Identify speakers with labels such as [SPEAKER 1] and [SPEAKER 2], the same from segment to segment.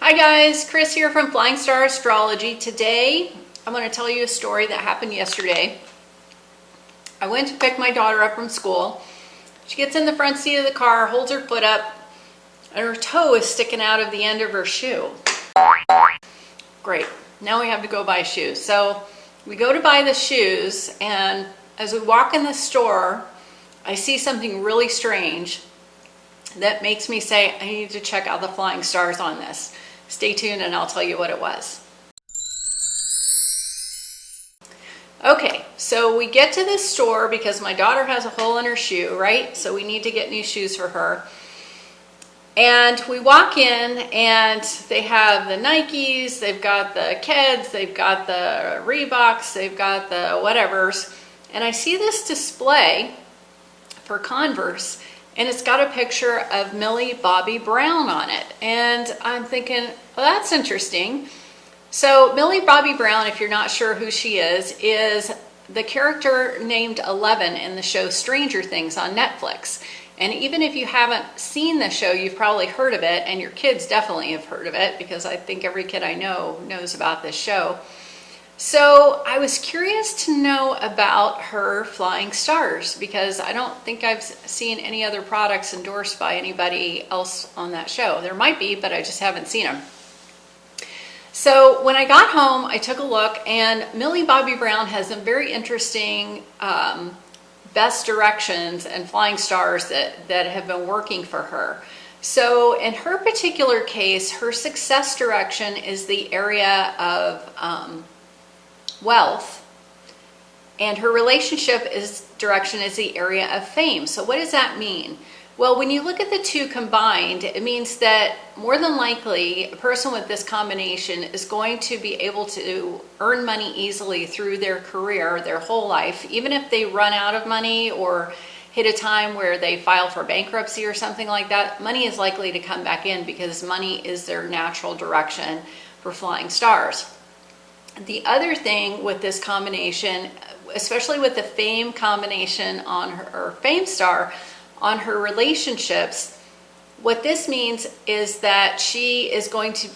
[SPEAKER 1] Hi guys, Chris here from Flying Star Astrology. Today, I'm going to tell you a story that happened yesterday. I went to pick my daughter up from school. She gets in the front seat of the car, holds her foot up, and her toe is sticking out of the end of her shoe. Great, now we have to go buy shoes. So we go to buy the shoes, and as we walk in the store, I see something really strange that makes me say, I need to check out the flying stars on this. Stay tuned and I'll tell you what it was. Okay, so we get to this store because my daughter has a hole in her shoe, right? So we need to get new shoes for her. And we walk in and they have the Nikes, they've got the Keds, they've got the Reeboks, they've got the whatevers. And I see this display for Converse, and it's got a picture of Millie Bobby Brown on it. And I'm thinking, well, that's interesting. So Millie Bobby Brown, if you're not sure who she is the character named 11 in the show Stranger Things on Netflix. And even if you haven't seen the show, you've probably heard of it, and your kids definitely have heard of it, because I think every kid I know knows about this show. So I was curious to know about her flying stars, because I don't think I've seen any other products endorsed by anybody else on that show. There might be, but I just haven't seen them. So when I got home, I took a look, and Millie Bobby Brown has some very interesting best directions and flying stars that have been working for her. So in her particular case, her success direction is the area of wealth, and her relationship direction is the area of fame. So what does that mean? Well, when you look at the two combined, it means that more than likely a person with this combination is going to be able to earn money easily through their career, their whole life. Even if they run out of money or hit a time where they file for bankruptcy or something like that, money is likely to come back in because money is their natural direction for flying stars. The other thing with this combination, especially with the fame combination on her, or fame star, on her relationships, what this means is that she is going to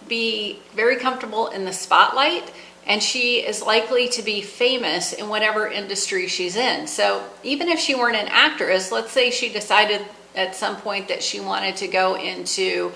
[SPEAKER 1] be very comfortable in the spotlight, and she is likely to be famous in whatever industry she's in. So even if she weren't an actress, let's say she decided at some point that she wanted to go into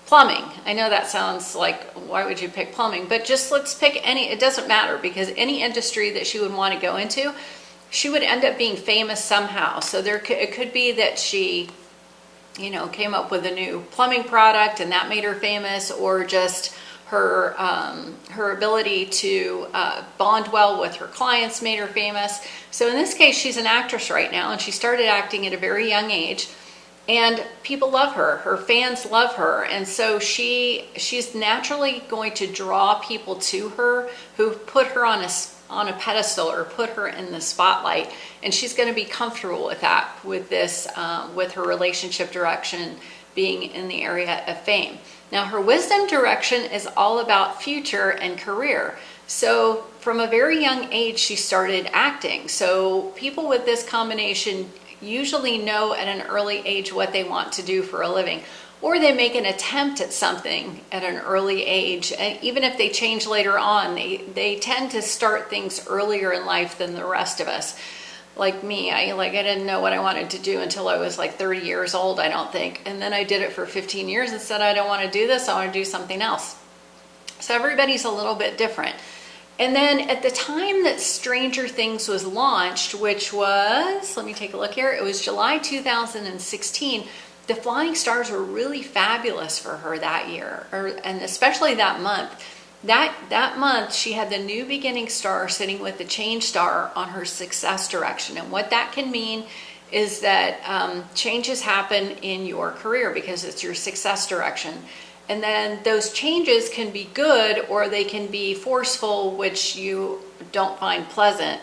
[SPEAKER 1] plumbing. I know that sounds like, why would you pick plumbing? But just let's pick any, it doesn't matter, because any industry that she would want to go into, she would end up being famous somehow. So it could be that she, came up with a new plumbing product and that made her famous, or just her ability to bond well with her clients made her famous. So in this case, she's an actress right now, and she started acting at a very young age. And people love her. Her fans love her. And so she's naturally going to draw people to her who put her on a pedestal or put her in the spotlight. And she's going to be comfortable with that, with this, with her relationship direction being in the area of fame. Now, her wisdom direction is all about future and career. So from a very young age, she started acting. So people with this combination usually know at an early age what they want to do for a living, or they make an attempt at something at an early age. And even if they change later on, they tend to start things earlier in life than the rest of us. Like me, I didn't know what I wanted to do until I was like 30 years old, I don't think. And then I did it for 15 years and said, I don't want to do this, I want to do something else. So everybody's a little bit different. And then at the time that Stranger Things was launched, which was, let me take a look here, it was July 2016, the flying stars were really fabulous for her that year, and especially that month. That month, she had the new beginning star sitting with the change star on her success direction. And what that can mean is that changes happen in your career because it's your success direction. And then those changes can be good, or they can be forceful, which you don't find pleasant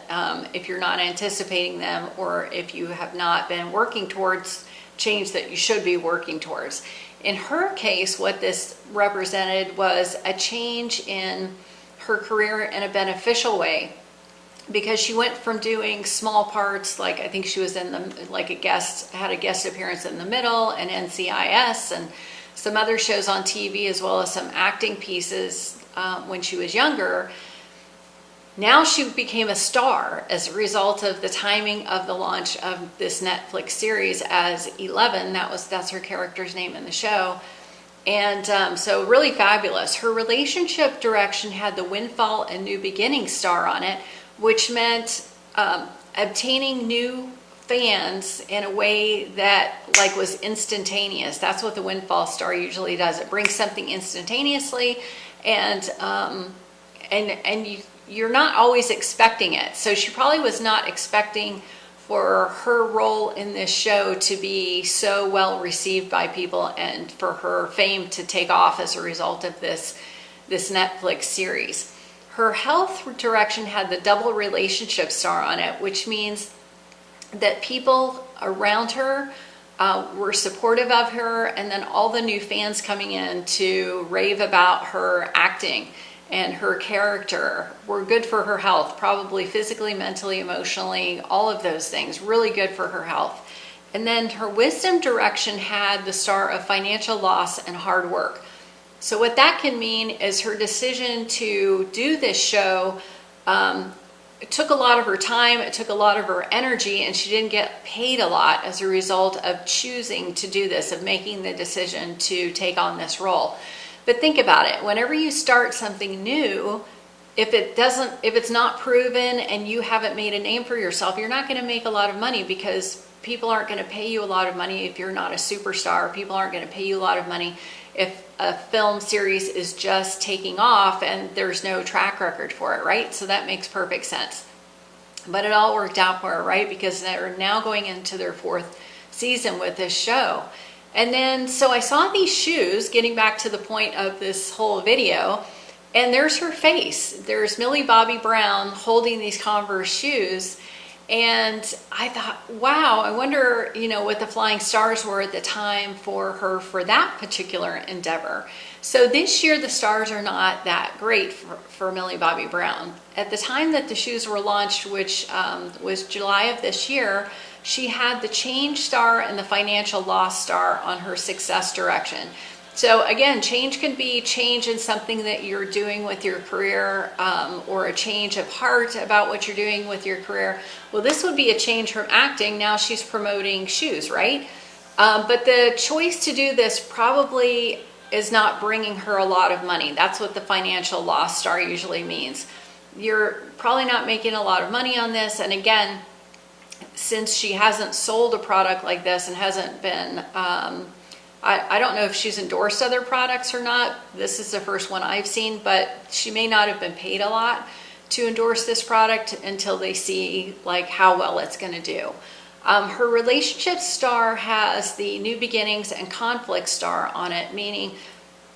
[SPEAKER 1] if you're not anticipating them, or if you have not been working towards change that you should be working towards. In her case, what this represented was a change in her career in a beneficial way, because she went from doing small parts, like I think she was in had a guest appearance in The Middle and NCIS, and some other shows on TV, as well as some acting pieces when she was younger. Now she became a star as a result of the timing of the launch of this Netflix series as 11. That's her character's name in the show. And so really fabulous. Her relationship direction had the Windfall and New Beginning star on it, which meant obtaining new fans in a way that like was instantaneous. That's what the Windfall star usually does. It brings something instantaneously, and you're not always expecting it. So she probably was not expecting for her role in this show to be so well received by people and for her fame to take off as a result of this Netflix series. Her health direction had the double relationship star on it, which means that people around her were supportive of her, and then all the new fans coming in to rave about her acting and her character were good for her health, probably physically, mentally, emotionally, all of those things, really good for her health. And then her wisdom direction had the star of financial loss and hard work. So what that can mean is her decision to do this show, it took a lot of her time, it took a lot of her energy, and she didn't get paid a lot as a result of choosing to do this, of making the decision to take on this role. But think about it, whenever you start something new, if it's not proven and you haven't made a name for yourself, you're not going to make a lot of money, because people aren't going to pay you a lot of money if you're not a superstar. People aren't going to pay you a lot of money if a film series is just taking off and there's no track record for it, right? So that makes perfect sense. But it all worked out for her, right? Because they're now going into their 4th season with this show. And then, so I saw these shoes, getting back to the point of this whole video, and there's her face. There's Millie Bobby Brown holding these Converse shoes. And I thought, wow, I wonder, what the flying stars were at the time for her for that particular endeavor. So this year, the stars are not that great for Millie Bobby Brown. At the time that the shoes were launched, which was July of this year, she had the change star and the financial loss star on her success direction. So again, change can be change in something that you're doing with your career, or a change of heart about what you're doing with your career. Well, this would be a change from acting. Now she's promoting shoes, right? But the choice to do this probably is not bringing her a lot of money. That's what the financial loss star usually means. You're probably not making a lot of money on this. And again, since she hasn't sold a product like this and hasn't been, I don't know if she's endorsed other products or not. This is the first one I've seen, but she may not have been paid a lot to endorse this product until they see like how well it's going to do. Her relationship star has the new beginnings and conflict star on it, meaning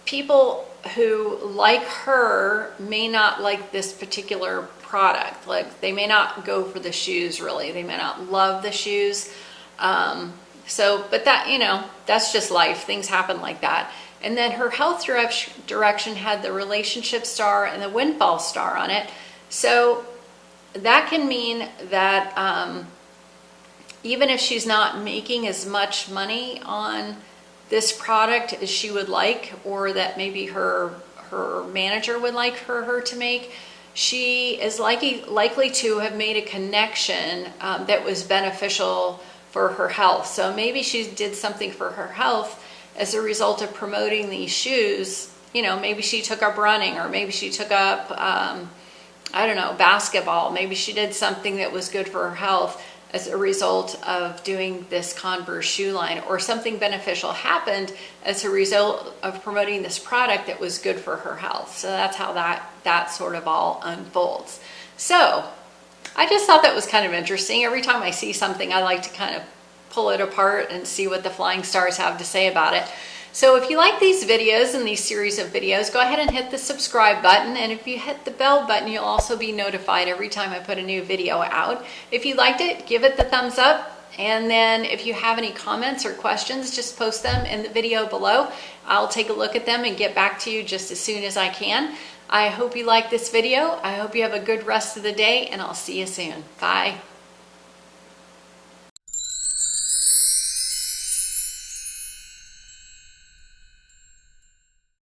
[SPEAKER 1] people who like her may not like this particular product. Like they may not go for the shoes really. They may not love the shoes. But that, that's just life. Things happen like that. And then her health direction had the relationship star and the windfall star on it. So that can mean that even if she's not making as much money on this product as she would like, or that maybe her manager would like for her to make, she is likely to have made a connection that was beneficial for her health. So maybe she did something for her health as a result of promoting these shoes. Maybe she took up running, or maybe she took up, basketball. Maybe she did something that was good for her health as a result of doing this Converse shoe line, or something beneficial happened as a result of promoting this product that was good for her health. So that's how that sort of all unfolds. So I just thought that was kind of interesting. Every time I see something, I like to kind of pull it apart and see what the flying stars have to say about it. So if you like these videos and these series of videos, go ahead and hit the subscribe button. And if you hit the bell button, you'll also be notified every time I put a new video out. If you liked it, give it the thumbs up. And then if you have any comments or questions, just post them in the video below. I'll take a look at them and get back to you just as soon as I can. I hope you like this video. I hope you have a good rest of the day, and I'll see you soon. Bye.